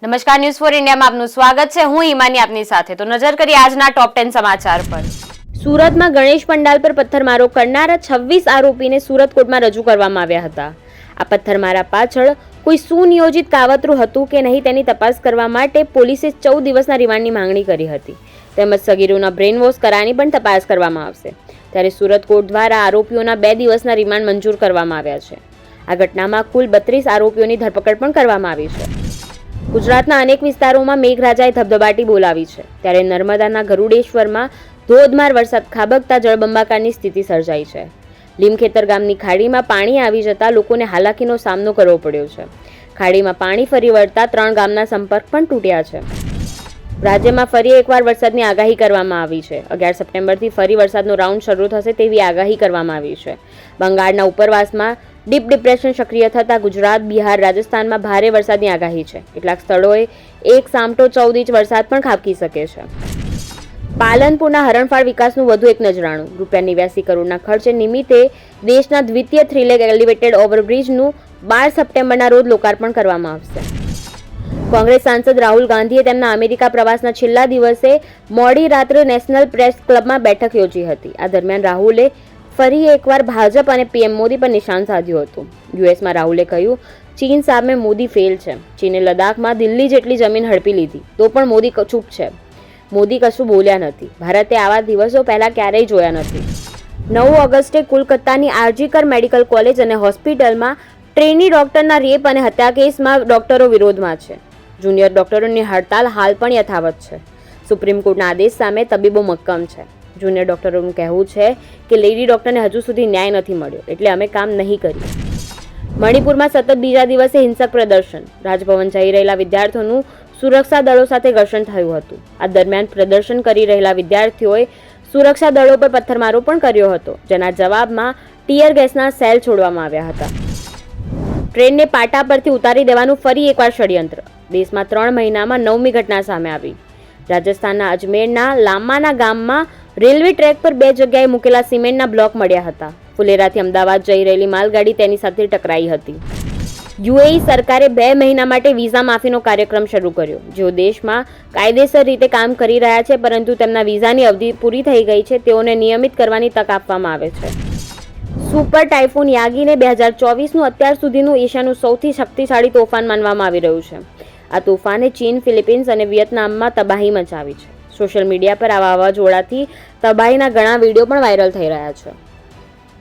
નમસ્કાર, news for ઇન્ડિયામાં આપનું સ્વાગત છે. હું હિમાની આપની સાથે. તો નજર કરીએ આજના ટોપ 10 સમાચાર પર. સુરતમાં ગણેશ પંડાલ પર પથ્થરમારો કરનારા 26 આરોપીને સુરત કોર્ટમાં રજૂ કરવામાં આવ્યા હતા. આ પથ્થરમારા પાછળ કોઈ સુનિયોજિત કાવતરું હતું કે નહીં તેની તપાસ કરવા માટે પોલીસે 14 દિવસના રિમાન્ડની માંગણી કરી હતી. તેમજ સગીરોના બ્રેન વોશ કરાની પણ તપાસ કરવામાં આવશે. ત્યારે સુરત કોર્ટ દ્વારા આરોપીઓના 2 દિવસના રિમાન્ડ મંજૂર કરવામાં આવ્યા છે. આ ઘટનામાં કુલ 32 આરોપીઓની ધરપકડ પણ કરવામાં આવી છે. ગુજરાતના અનેક વિસ્તારોમાં મેઘરાજાએ ધબધબાટી બોલાવી છે. ત્યારે નર્મદાના ગરુડેશ્વરમાં ધોધમાર વરસાદ ખાબકતા જળબંબાકારની સ્થિતિ સર્જાઈ છે. લીમખેતર ગામની ખાડીમાં પાણી આવી જતા લોકોને હાલાકીનો સામનો કરવો પડ્યો છે. ખાડીમાં પાણી ફરી વળતા 3 ગામના સંપર્ક પણ તૂટ્યા છે. રાજ્યમાં ફરી એકવાર વરસાદની આગાહી કરવામાં આવી છે. 11 સપ્ટેમ્બરથી ફરી વરસાદનો રાઉન્ડ શરૂ થશે તેવી આગાહી કરવામાં આવી છે. બંગાળના ઉપરવાસમાં ડીપ ડિપ્રેશન સક્રિય થતા ગુજરાત, બિહાર, રાજસ્થાનમાં ભારે વરસાદની આગાહી છે. કેટલાક સ્થળોએ 1 સામટો 14 ઇંચ વરસાદ પણ ખાબકી શકે છે. પાલનપુરના હરણફાળ વિકાસનું વધુ એક નજરાણું. ₹89 કરોડના ખર્ચે નિમિત્તે દેશના દ્વિતીય 3-લેગ એલિવેટેડ ઓવરબ્રિજનું 12 સપ્ટેમ્બરના રોજ લોકાર્પણ કરવામાં આવશે. કોંગ્રેસ સાંસદ રાહુલ ગાંધીએ તેમના અમેરિકા પ્રવાસના છેલ્લા દિવસે મોડી રાત્રે નેશનલ પ્રેસ ક્લબમાં બેઠક યોજી હતી. આ દરમિયાન રાહુલે ફરી એકવાર ભાજપ અને પીએમ મોદી પર નિશાન સાધ્યું હતું. યુએસમાં રાહુલે કહ્યું, ચીન સામે મોદી ફેલ છે. ચીને લદ્દાખમાં દિલ્હી જેટલી જમીન હડપી લીધી તો પણ મોદી ચૂપ છે. મોદી કશું બોલ્યા નથી. ભારતે આવા દિવસો પહેલા ક્યારેય જોયા નથી. 9 ઓગસ્ટે કોલકાતાની આરજીકર મેડિકલ કોલેજ અને હોસ્પિટલમાં ટ્રેની ડોક્ટરના રેપ અને હત્યા કેસમાં ડોક્ટરો વિરોધમાં છે. જુનિયર ડોક્ટરોની હડતાલ હાલ પણ યથાવત છે. સુપ્રીમ કોર્ટના આદેશ સામે તબીબો મક્કમ છે. જુનિયર ડોક્ટરોનું કહેવું છે કે લેડી ડોક્ટરને હજુ સુધી ન્યાય નથી મળ્યો, એટલે અમે કામ નહીં કરીએ. મણિપુરમાં સતત બીજા દિવસે હિંસક પ્રદર્શન. રાજભવન જઈ રહેલા વિદ્યાર્થીઓનું સુરક્ષા દળો સાથે ઘર્ષણ થયું હતું. આ દરમિયાન પ્રદર્શન કરી રહેલા વિદ્યાર્થીઓએ સુરક્ષા દળો પર પથ્થરમારો પણ કર્યો હતો, જેના જવાબમાં ટીયર ગેસના સેલ છોડવામાં આવ્યા હતા. ટ્રેનને પાટા પરથી ઉતારી દેવાનું ફરી એકવાર ષડયંત્ર. દેશમાં 3 મહિનામાં 9મી ઘટના સામે આવી. રાજસ્થાનના અજમેરના લામાના ગામમાં રેલવે ટ્રેક પર 2 જગ્યાએ મૂકેલા સિમેન્ટના બ્લોક મળ્યા હતા. ફુલેરાથી અમદાવાદ જઈ રહેલી માલગાડી તેની સાથે ટકરાઈ હતી. યુએઈ સરકારે 2 મહિના માટે વિઝા માફીનો કાર્યક્રમ શરૂ કર્યો. જેઓ દેશમાં કાયદેસર રીતે કામ કરી રહ્યા છે પરંતુ તેમના વિઝાની અવધિ પૂરી થઈ ગઈ છે, તેઓને નિયમિત કરવાની તક આપવામાં આવે છે. સુપર ટાઇફૂન યાગીને 2024નું અત્યાર સુધીનું એશિયાનું સૌથી શક્તિશાળી તોફાન માનવામાં આવી રહ્યું છે. આ તોફાને ચીન, ફિલિપિન્સ અને વિયેતનામમાં તબાહી મચાવી છે. સોશિયલ મીડિયા પર આ વાવાઝોડાથી તબાહીના ઘણા વિડીયો પણ વાયરલ થઈ રહ્યા છે.